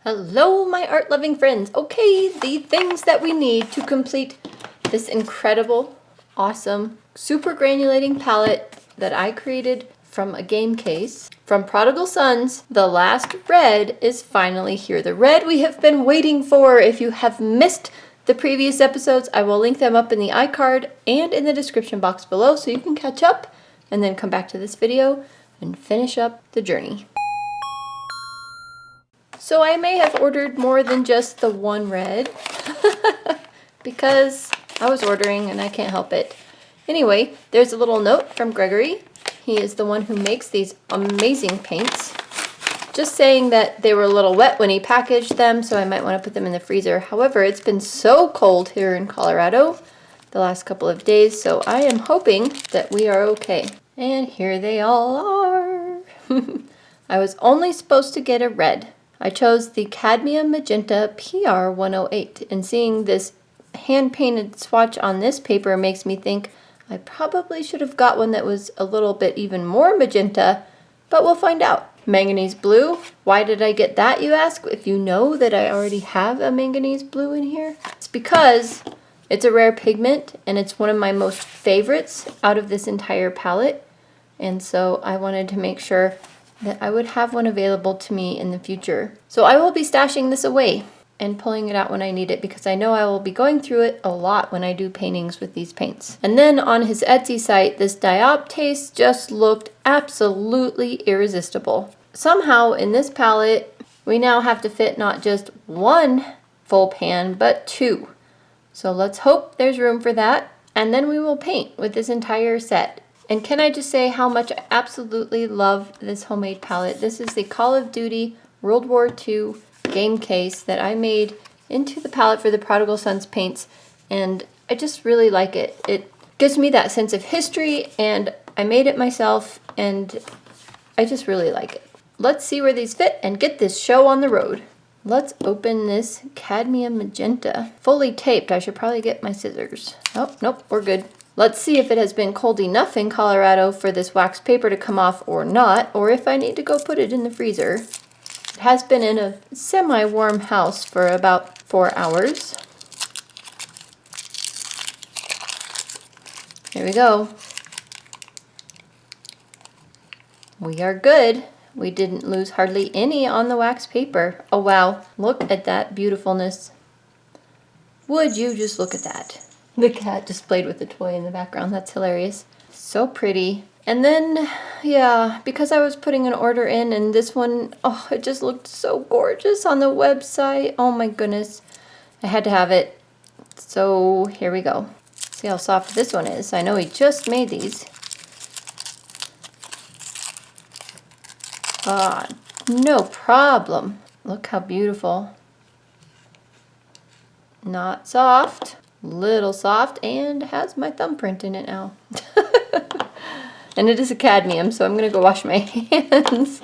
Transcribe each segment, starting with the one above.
Hello, my art-loving friends. Okay, the things that we need to complete this incredible, awesome, super granulating palette that I created from a game case. From Prodigal Sons, the last red is finally here. The red we have been waiting for. If you have missed the previous episodes, I will link them up in the iCard and in the description box below so you can catch up and then come back to this video and finish up the journey. So I may have ordered more than just the one red because I was ordering and I can't help it. Anyway, there's a little note from Gregory. He is the one who makes these amazing paints. Just saying that they were a little wet when he packaged them, so I might want to put them in the freezer. However, it's been so cold here in Colorado the last couple of days, so I am hoping that we are okay. And here they all are. I was only supposed to get a red. I chose the Cadmium Magenta PR 108, and seeing this hand-painted swatch on this paper makes me think I probably should have got one that was a little bit even more magenta, but we'll find out. Manganese blue. Why did I get that, you ask? If you know that I already have a manganese blue in here. It's because it's a rare pigment and it's one of my most favorites out of this entire palette, and so I wanted to make sure that I would have one available to me in the future. So I will be stashing this away and pulling it out when I need it because I know I will be going through it a lot when I do paintings with these paints. And then on his Etsy site, this dioptase just looked absolutely irresistible. Somehow in this palette, we now have to fit not just one full pan, but two. So let's hope there's room for that. And then we will paint with this entire set. And can I just say how much I absolutely love this homemade palette. This is the Call of Duty World War II game case that I made into the palette for the Prodigal Sons paints, and I just really like it. It gives me that sense of history, and I made it myself, and I just really like it. Let's see where these fit and get this show on the road. Let's open this Cadmium Magenta. Fully taped. I should probably get my scissors. Oh, nope, we're good. Let's see if it has been cold enough in Colorado for this wax paper to come off or not, or if I need to go put it in the freezer. It has been in a semi-warm house for about 4 hours. Here we go. We are good. We didn't lose hardly any on the wax paper. Oh wow, look at that beautifulness. Would you just look at that? The cat just played with the toy in the background. That's hilarious. So pretty. And then, yeah, because I was putting an order in and this one, oh, it just looked so gorgeous on the website. Oh my goodness. I had to have it. So here we go. See how soft this one is. I know he just made these. Ah, no problem. Look how beautiful. Not soft. Little soft, and has my thumbprint in it now. And it is a cadmium, so I'm gonna go wash my hands.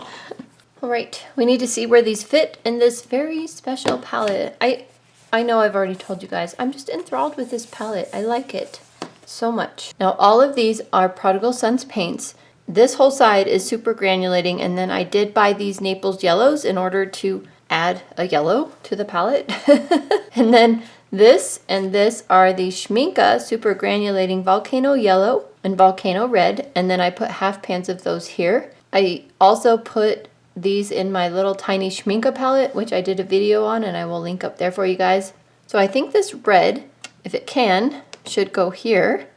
All right, we need to see where these fit in this very special palette. I know I've already told you guys, I'm just enthralled with this palette. I like it so much. Now all of these are Prodigal Sons paints. This whole side is super granulating, and then I did buy these Naples yellows in order to add a yellow to the palette. And then this and this are the Schminke Super Granulating Volcano Yellow and Volcano Red, and then I put half pans of those here. I also put these in my little tiny Schminke palette, which I did a video on, and I will link up there for you guys. So I think this red, if it can, should go here.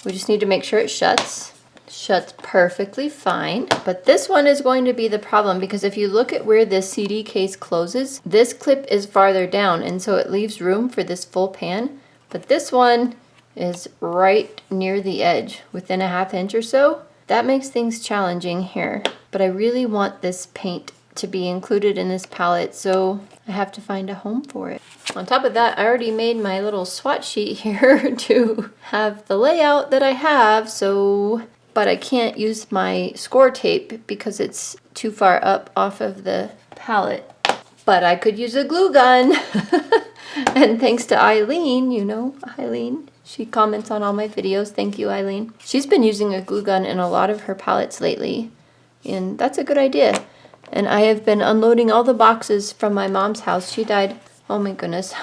We just need to make sure it shuts. Shuts perfectly fine, but this one is going to be the problem because if you look at where this CD case closes, this clip is farther down, and so it leaves room for this full pan, but this one is right near the edge, within a ½ inch or so. That makes things challenging here, but I really want this paint to be included in this palette, so I have to find a home for it. On top of that, I already made my little swatch sheet here to have the layout that I have, but I can't use my score tape because it's too far up off of the palette. But I could use a glue gun. And thanks to Eileen, you know Eileen, she comments on all my videos. Thank you, Eileen. She's been using a glue gun in a lot of her palettes lately, and that's a good idea. and I have been unloading all the boxes from my mom's house. She died, oh my goodness,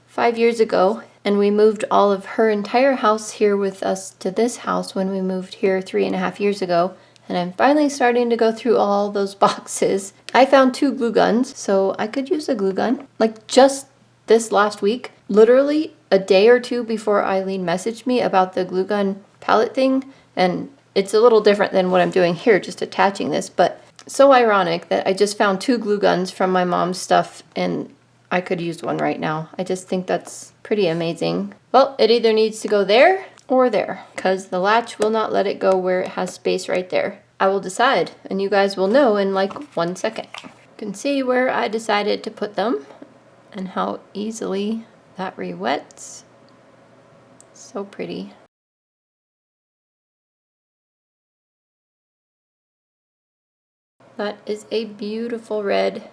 5 years ago, and we moved all of her entire house here with us to this house when we moved here 3.5 years ago. And I'm finally starting to go through all those boxes. I found 2 glue guns, so I could use a glue gun. Like just this last week, literally a day or 2 before Eileen messaged me about the glue gun palette thing. And it's a little different than what I'm doing here, just attaching this. But so ironic that I just found 2 glue guns from my mom's stuff and I could use one right now. I just think that's pretty amazing. Well, it either needs to go there or there, because the latch will not let it go where it has space right there. I will decide, and you guys will know in like 1 second. You can see where I decided to put them and how easily that re-wets. So pretty. That is a beautiful red.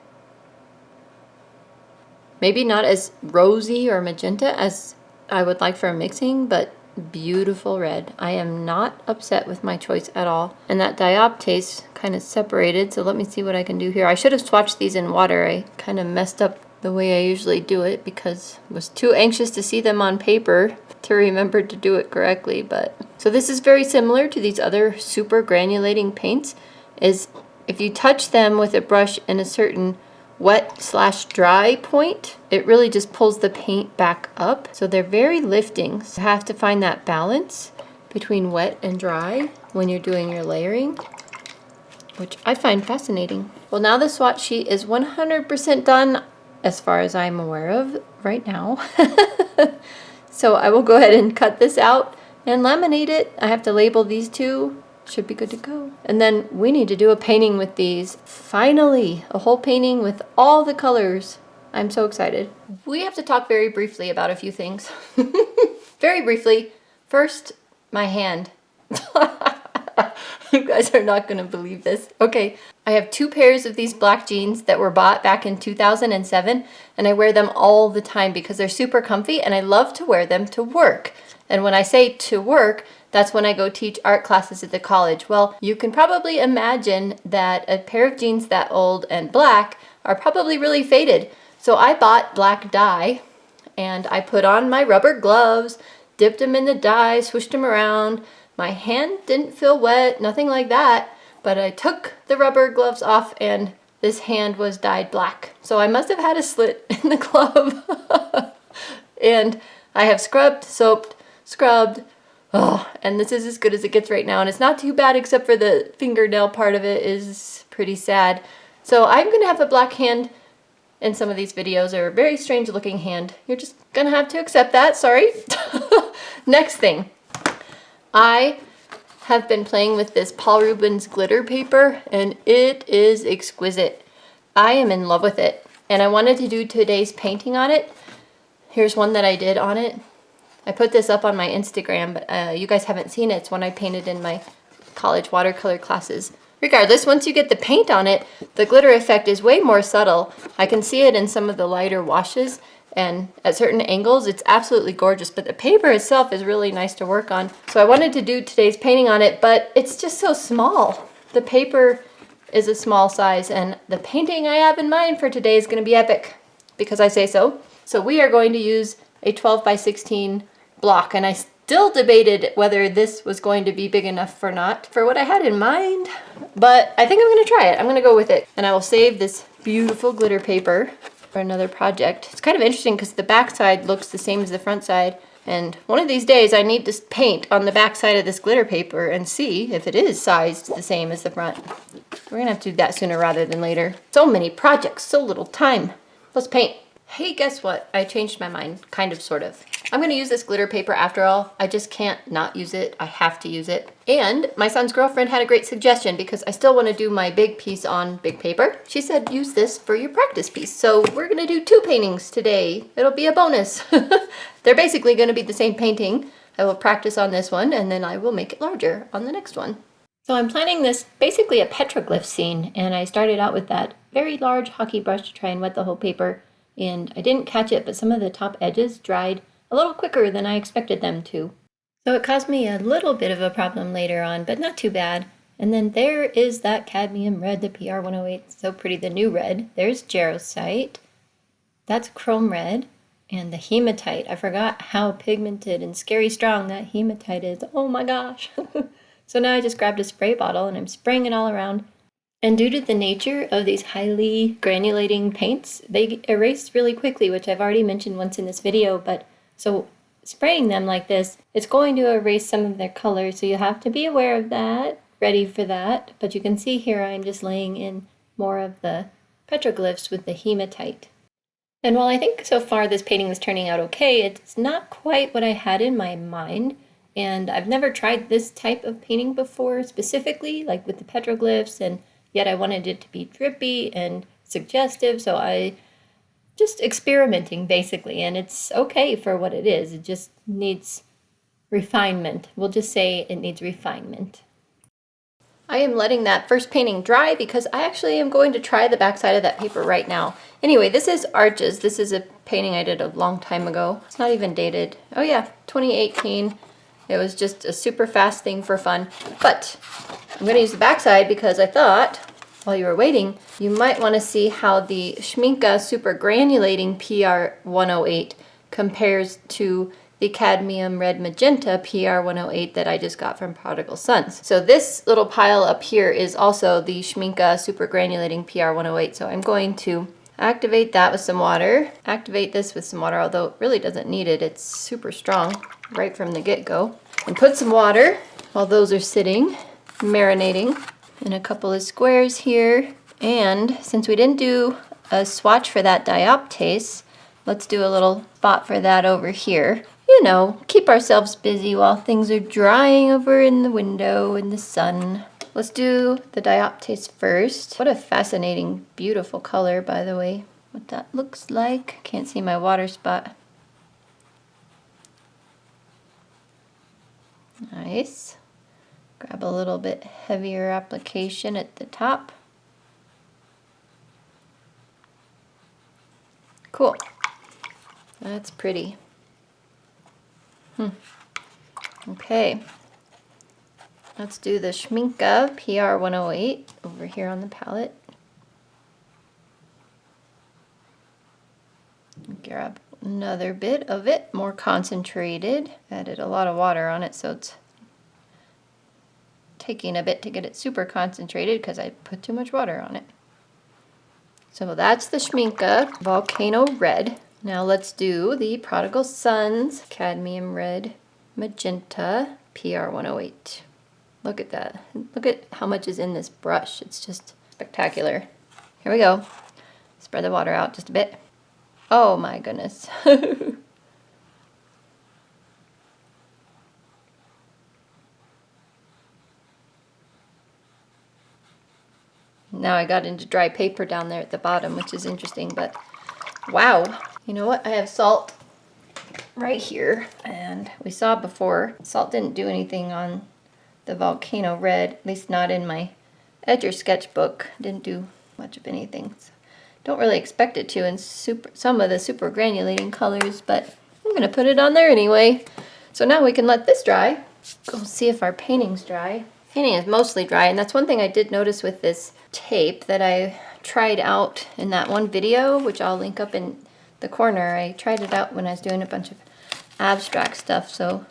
Maybe not as rosy or magenta as I would like for a mixing, but beautiful red. I am not upset with my choice at all. And that dioptase kind of separated, so let me see what I can do here. I should have swatched these in water. I kind of messed up the way I usually do it because I was too anxious to see them on paper to remember to do it correctly. But so this is very similar to these other super granulating paints, is if you touch them with a brush in a certain wet/dry point, it really just pulls the paint back up. So they're very lifting. So you have to find that balance between wet and dry when you're doing your layering, which I find fascinating. Well, now the swatch sheet is 100% done as far as I'm aware of right now. So I will go ahead and cut this out and laminate it. I have to label these 2. Should be good to go. And then we need to do a painting with these. Finally, a whole painting with all the colors. I'm so excited. We have to talk very briefly about a few things. Very briefly. First, my hand. You guys are not going to believe this. Okay, I have 2 pairs of these black jeans that were bought back in 2007, and I wear them all the time because they're super comfy, and I love to wear them to work. And when I say to work, that's when I go teach art classes at the college. Well, you can probably imagine that a pair of jeans that old and black are probably really faded. So I bought black dye, and I put on my rubber gloves, dipped them in the dye, swished them around. My hand didn't feel wet, nothing like that, but I took the rubber gloves off and this hand was dyed black. So I must have had a slit in the glove. And I have scrubbed, soaped, scrubbed. Oh, and this is as good as it gets right now. And it's not too bad except for the fingernail part of it is pretty sad. So I'm going to have a black hand in some of these videos, or a very strange looking hand. You're just going to have to accept that. Sorry. Next thing. I have been playing with this Paul Rubens glitter paper, and it is exquisite. I am in love with it, and I wanted to do today's painting on it. Here's one that I did on it. I put this up on my Instagram, but you guys haven't seen it. It's one I painted in my college watercolor classes. Regardless, once you get the paint on it, the glitter effect is way more subtle. I can see it in some of the lighter washes, and at certain angles, it's absolutely gorgeous, but the paper itself is really nice to work on. So I wanted to do today's painting on it, but it's just so small. The paper is a small size, and the painting I have in mind for today is going to be epic, because I say so. So we are going to use a 12 by 16 block, and I still debated whether this was going to be big enough or not for what I had in mind, but I think I'm going to try it. I'm going to go with it, and I will save this beautiful glitter paper for another project. It's kind of interesting because the back side looks the same as the front side, and one of these days I need to paint on the back side of this glitter paper and see if it is sized the same as the front. We're gonna have to do that sooner rather than later. So many projects, so little time. Let's paint. Hey, guess what? I changed my mind, kind of, sort of. I'm gonna use this glitter paper after all. I just can't not use it. I have to use it. And my son's girlfriend had a great suggestion because I still wanna do my big piece on big paper. She said, use this for your practice piece. So we're gonna do 2 paintings today. It'll be a bonus. They're basically gonna be the same painting. I will practice on this one and then I will make it larger on the next one. So I'm planning this basically a petroglyph scene, and I started out with that very large hockey brush to try and wet the whole paper. And I didn't catch it, but some of the top edges dried a little quicker than I expected them to. So it caused me a little bit of a problem later on, but not too bad. And then there is that cadmium red, the PR108, so pretty, the new red. There's jarosite. That's chrome red. And the hematite. I forgot how pigmented and scary strong that hematite is. Oh my gosh. So now I just grabbed a spray bottle and I'm spraying it all around. And due to the nature of these highly granulating paints, they erase really quickly, which I've already mentioned once in this video. But so spraying them like this, it's going to erase some of their color. So you have to be aware of that, ready for that. But you can see here I'm just laying in more of the petroglyphs with the hematite. And while I think so far this painting is turning out okay, it's not quite what I had in my mind. And I've never tried this type of painting before specifically, like with the petroglyphs, and yet I wanted it to be drippy and suggestive, so I just experimenting basically, and it's okay for what it is. It just needs refinement. We'll just say it needs refinement. I am letting that first painting dry because I actually am going to try the backside of that paper right now. Anyway, this is Arches. This is a painting I did a long time ago. It's not even dated. Oh yeah, 2018. It was just a super fast thing for fun. But I'm going to use the backside because I thought, while you were waiting, you might want to see how the Schmincke Super Granulating PR108 compares to the Cadmium Red Magenta PR108 that I just got from Prodigal Sons. So this little pile up here is also the Schmincke Super Granulating PR108. So I'm going to activate that with some water, activate this with some water, although it really doesn't need it. It's super strong right from the get-go. And put some water while those are sitting, marinating, in a couple of squares here. And since we didn't do a swatch for that dioptase, let's do a little spot for that over here. You know, keep ourselves busy while things are drying over in the window in the sun. Let's do the dioptase first. What a fascinating, beautiful color, by the way. What that looks like. Can't see my water spot. Nice. Grab a little bit heavier application at the top. Cool. That's pretty. Okay. Let's do the Schmincke PR108 over here on the palette. Grab another bit of it, more concentrated. Added a lot of water on it, so it's taking a bit to get it super concentrated because I put too much water on it. So that's the Schmincke Volcano Red. Now let's do the Prodigal Sons Cadmium Red Magenta PR108. Look at that. Look at how much is in this brush. It's just spectacular. Here we go. Spread the water out just a bit. Oh my goodness. Now I got into dry paper down there at the bottom, which is interesting, but wow. You know what? I have salt right here, and we saw before, salt didn't do anything on the Volcano Red, at least not in my Edger sketchbook. Didn't do much of anything. So don't really expect it to in some of the super granulating colors, but I'm going to put it on there anyway. So now we can let this dry. Go see if our painting's dry. Painting is mostly dry, and that's one thing I did notice with this tape that I tried out in that one video, which I'll link up in the corner. I tried it out when I was doing a bunch of abstract stuff, so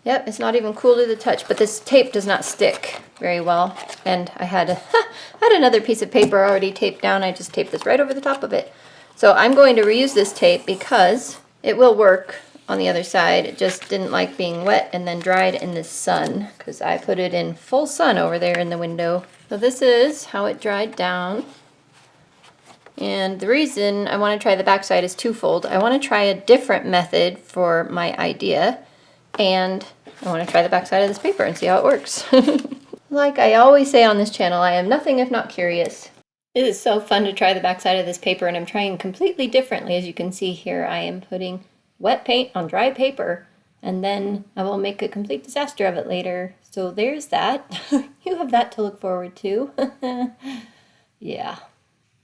yep, it's not even cool to the touch, but this tape does not stick very well. And I had another piece of paper already taped down. I just taped this right over the top of it. So I'm going to reuse this tape because it will work on the other side. It just didn't like being wet and then dried in the sun because I put it in full sun over there in the window. So this is how it dried down. And the reason I want to try the backside is twofold. I want to try a different method for my idea, and I want to try the backside of this paper and see how it works. Like I always say on this channel, I am nothing if not curious. It is so fun to try the backside of this paper, and I'm trying completely differently. As you can see here, I am putting wet paint on dry paper, and then I will make a complete disaster of it later. So there's that. You have that to look forward to. Yeah.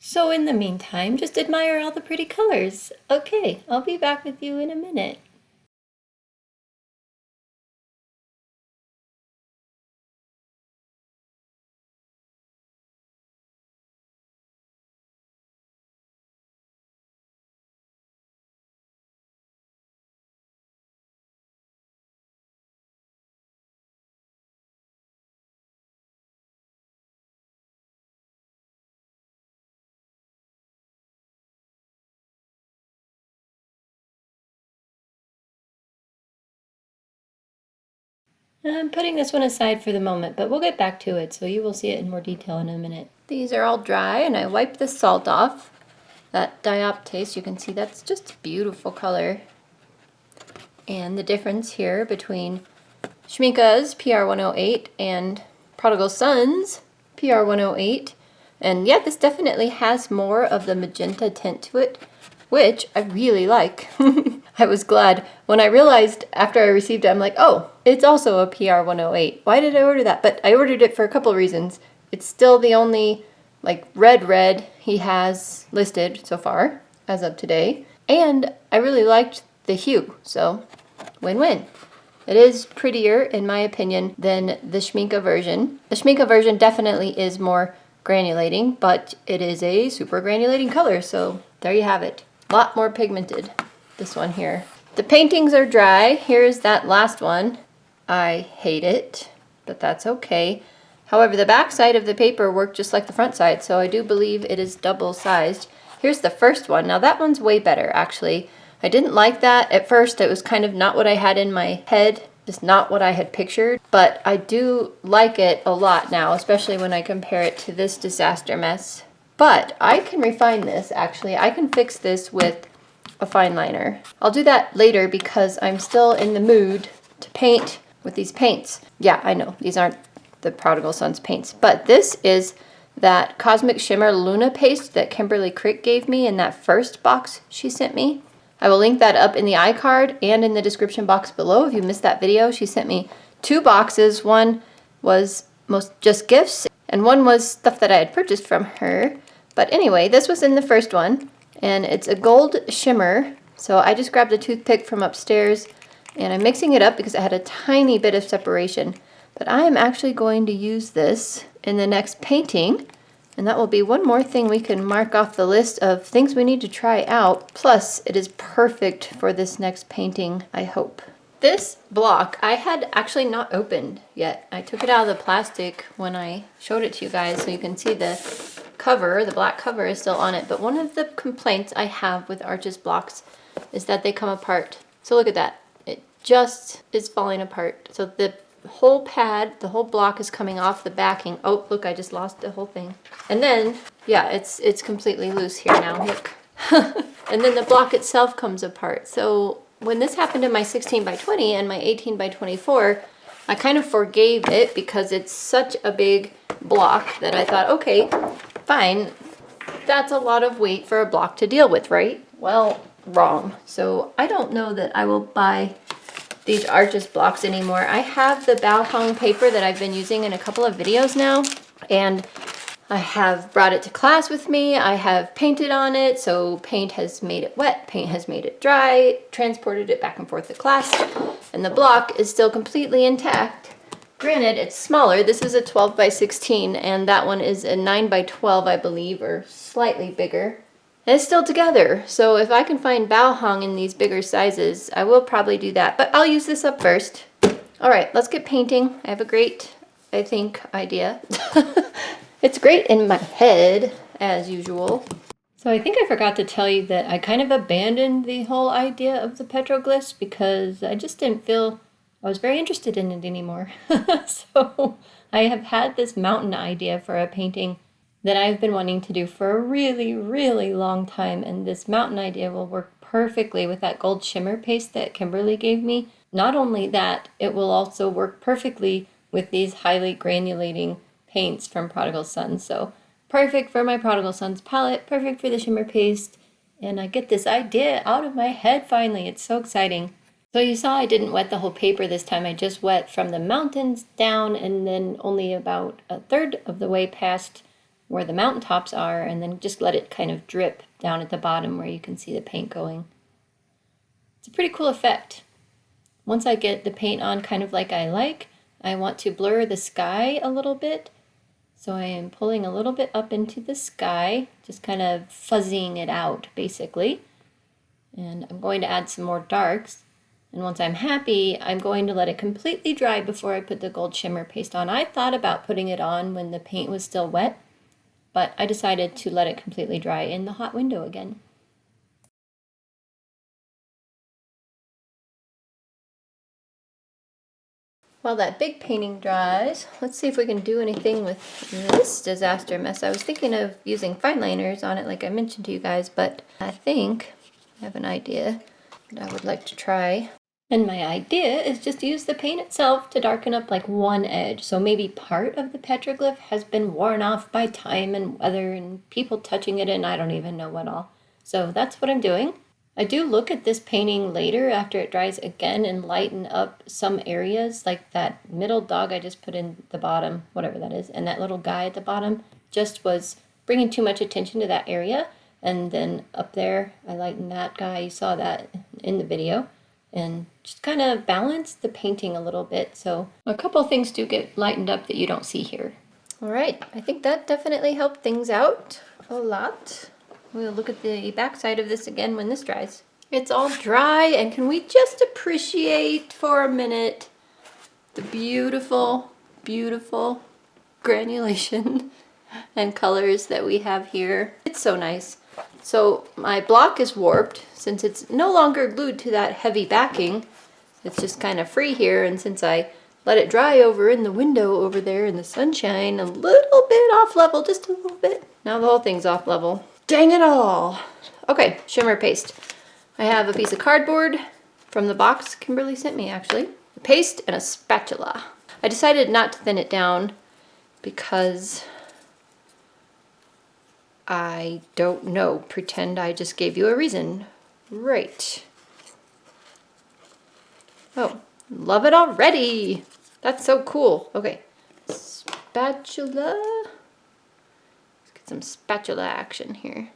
So in the meantime, just admire all the pretty colors. Okay, I'll be back with you in a minute. I'm putting this one aside for the moment, but we'll get back to it, so you will see it in more detail in a minute. These are all dry, and I wiped the salt off. That dioptase, you can see that's just a beautiful color. And the difference here between Schmincke's PR108 and Prodigal Son's PR108. And yeah, this definitely has more of the magenta tint to it, which I really like. I was glad when I realized after I received it, I'm like, oh, it's also a PR108. Why did I order that? But I ordered it for a couple reasons. It's still the only like red he has listed so far as of today. And I really liked the hue, so win-win. It is prettier, in my opinion, than the Schmincke version. The Schmincke version definitely is more granulating, but it is a super granulating color, so there you have it. A lot more pigmented, this one here. The paintings are dry. Here's that last one. I hate it, but that's okay. However, the back side of the paper worked just like the front side, so I do believe it is double-sized. Here's the first one. Now that one's way better, actually. I didn't like that at first. It was kind of not what I had in my head, just not what I had pictured, but I do like it a lot now, especially when I compare it to this disaster mess. But I can refine this, actually. I can fix this with a fine liner. I'll do that later because I'm still in the mood to paint with these paints. Yeah, I know, these aren't the Prodigal Son's paints, but this is that Cosmic Shimmer Luna paste that Kimberly Crick gave me in that first box she sent me. I will link that up in the iCard and in the description box below if you missed that video. She sent me 2 boxes. One was just gifts, and one was stuff that I had purchased from her. But anyway, this was in the first one, and it's a gold shimmer. So I just grabbed a toothpick from upstairs, and I'm mixing it up because it had a tiny bit of separation. But I am actually going to use this in the next painting. And that will be one more thing we can mark off the list of things we need to try out. Plus, it is perfect for this next painting, I hope. This block I had actually not opened yet. I took it out of the plastic when I showed it to you guys, so you can see the cover, the black cover is still on it. But one of the complaints I have with Arches blocks is that they come apart. So look at that. It just is falling apart. So the whole pad, the whole block is coming off the backing. Oh, look, I just lost the whole thing. And then, yeah, it's completely loose here now, look. And then the block itself comes apart. So when this happened in my 16 by 20 and my 18 by 24, I kind of forgave it because it's such a big block that I thought, okay, fine. That's a lot of weight for a block to deal with, right? Well, wrong. So I don't know that I will buy these Arches blocks anymore. I have the bao hung paper that I've been using in a couple of videos now, and I have brought it to class with me. I have painted on it, so paint has made it wet, paint has made it dry, transported it back and forth to class, and the block is still completely intact. Granted, it's smaller. This is a 12 by 16, and that one is a 9 by 12, I believe, or slightly bigger. And it's still together, so if I can find bao hung in these bigger sizes, I will probably do that. But I'll use this up first. All right, let's get painting. I have a great, I think, idea. It's great in my head, as usual. So I think I forgot to tell you that I kind of abandoned the whole idea of the petroglyphs because I just didn't feel I was very interested in it anymore. So I have had this mountain idea for a painting that I've been wanting to do for a really, really long time, and this mountain idea will work perfectly with that gold shimmer paste that Kimberly gave me. Not only that, it will also work perfectly with these highly granulating paints from Prodigal Son. So perfect for my Prodigal Son's palette, perfect for the shimmer paste, and I get this idea out of my head finally. It's so exciting. So you saw I didn't wet the whole paper this time. I just wet from the mountains down and then only about a third of the way past where the mountaintops are, and then just let it kind of drip down at the bottom where you can see the paint going. It's a pretty cool effect. Once I get the paint on kind of like I like, I want to blur the sky a little bit. So I am pulling a little bit up into the sky, just kind of fuzzying it out basically. And I'm going to add some more darks. And once I'm happy, I'm going to let it completely dry before I put the gold shimmer paste on. I thought about putting it on when the paint was still wet, but I decided to let it completely dry in the hot window again. While that big painting dries, let's see if we can do anything with this disaster mess. I was thinking of using fine liners on it like I mentioned to you guys, but I think I have an idea that I would like to try. And my idea is just to use the paint itself to darken up like one edge. So maybe part of the petroglyph has been worn off by time and weather and people touching it and I don't even know what all. So that's what I'm doing. I do look at this painting later after it dries again and lighten up some areas, like that middle dog I just put in the bottom, whatever that is, and that little guy at the bottom just was bringing too much attention to that area. And then up there, I lightened that guy, you saw that in the video, and just kind of balanced the painting a little bit. So a couple things do get lightened up that you don't see here. All right, I think that definitely helped things out a lot. We'll look at the backside of this again when this dries. It's all dry, and can we just appreciate for a minute the beautiful, beautiful granulation and colors that we have here. It's so nice. So my block is warped since it's no longer glued to that heavy backing. It's just kind of free here, and since I let it dry over in the window over there in the sunshine, a little bit off level, just a little bit. Now the whole thing's off level. Dang it all. Okay, shimmer paste. I have a piece of cardboard from the box Kimberly sent me, actually. A paste and a spatula. I decided not to thin it down because I don't know. Pretend I just gave you a reason. Right. Oh, love it already. That's so cool. Okay, spatula. Some spatula action here.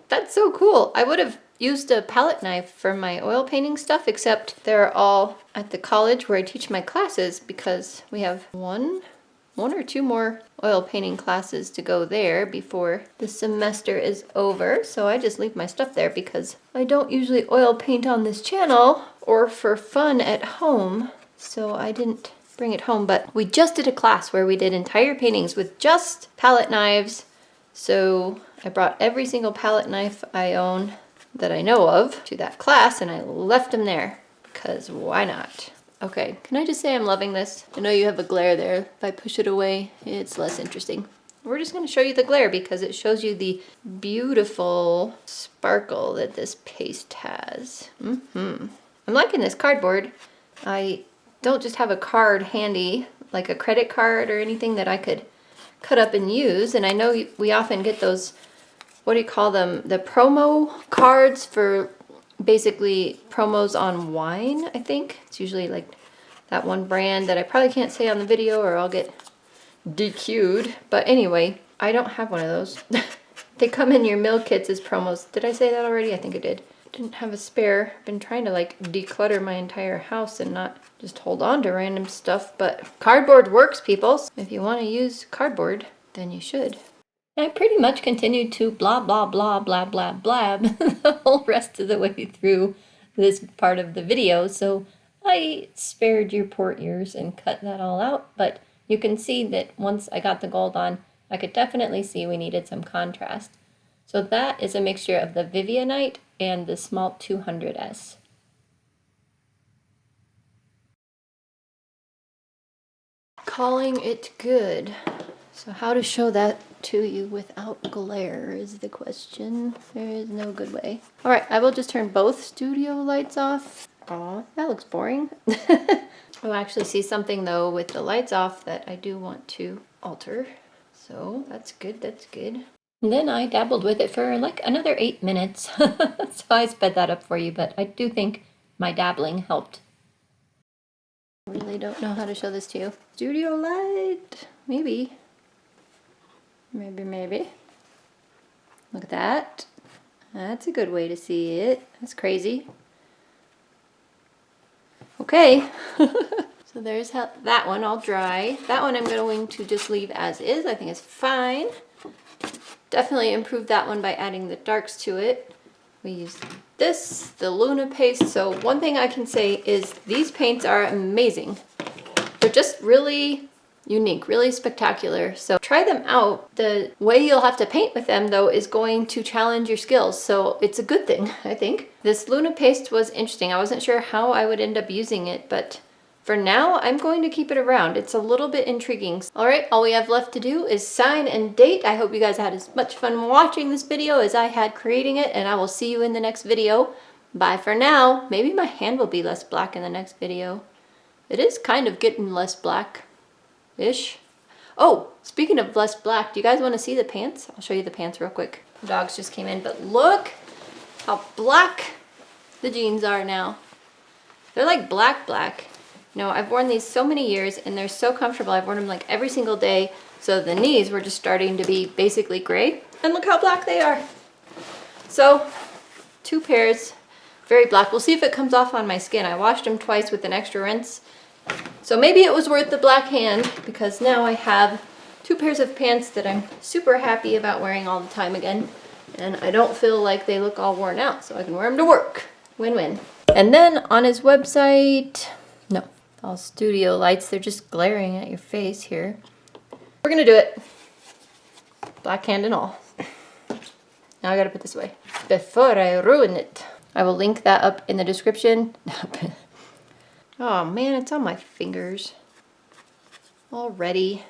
That's so cool. I would have used a palette knife for my oil painting stuff, except they're all at the college where I teach my classes because we have one or two more oil painting classes to go there before the semester is over. So I just leave my stuff there because I don't usually oil paint on this channel or for fun at home. So I didn't bring it home, but we just did a class where we did entire paintings with just palette knives. So I brought every single palette knife I own that I know of to that class, and I left them there because why not? Okay, can I just say I'm loving this? I know you have a glare there. If I push it away, it's less interesting. We're just going to show you the glare because it shows you the beautiful sparkle that this paste has. I'm liking this cardboard. I don't just have a card handy, like a credit card or anything that I could cut up and use. And I know we often get those, what do you call them? The promo cards for basically promos on wine, I think. It's usually like that one brand that I probably can't say on the video or I'll get DQ'd. But anyway, I don't have one of those. They come in your meal kits as promos. Did I say that already? I think I did. Didn't have a spare. I've been trying to like declutter my entire house and not just hold on to random stuff. But cardboard works, people. If you want to use cardboard, then you should. I pretty much continued to blah, blah, blah, blah, blah, blab the whole rest of the way through this part of the video, so I spared your poor ears and cut that all out, but you can see that once I got the gold on, I could definitely see we needed some contrast. So that is a mixture of the Vivianite and the Smalt 200S. Calling it good. So how to show that to you without glare is the question. There is no good way. All right, I will just turn both studio lights off. Aw, that looks boring. I'll actually see something though with the lights off that I do want to alter. So that's good, that's good. And then I dabbled with it for like another 8 minutes. So I sped that up for you, but I do think my dabbling helped. I really don't know how to show this to you. Studio light, maybe. Maybe. Look at that. That's a good way to see it. That's crazy. Okay. So there's how that one all dry. That one I'm going to just leave as is. I think it's fine. Definitely improved that one by adding the darks to it. We use this, the Luna paste. So one thing I can say is these paints are amazing. They're just really unique, really spectacular. So try them out. The way you'll have to paint with them though is going to challenge your skills. So it's a good thing, I think. This Luna paste was interesting. I wasn't sure how I would end up using it, but for now, I'm going to keep it around. It's a little bit intriguing. All right, all we have left to do is sign and date. I hope you guys had as much fun watching this video as I had creating it, and I will see you in the next video. Bye for now. Maybe my hand will be less black in the next video. It is kind of getting less black-ish. Oh, speaking of less black, do you guys want to see the pants? I'll show you the pants real quick. The dogs just came in, but look how black the jeans are now. They're like black. You know, I've worn these so many years and they're so comfortable. I've worn them like every single day. So the knees were just starting to be basically gray. And look how black they are. So 2 pairs, very black. We'll see if it comes off on my skin. I washed them twice with an extra rinse. So maybe it was worth the black hand because now I have 2 pairs of pants that I'm super happy about wearing all the time again. And I don't feel like they look all worn out, so I can wear them to work. Win-win. And then on his website, no. All studio lights, they're just glaring at your face here. We're gonna do it. Black hand and all. Now I gotta put this away before I ruin it. I will link that up in the description. Oh man, it's on my fingers already.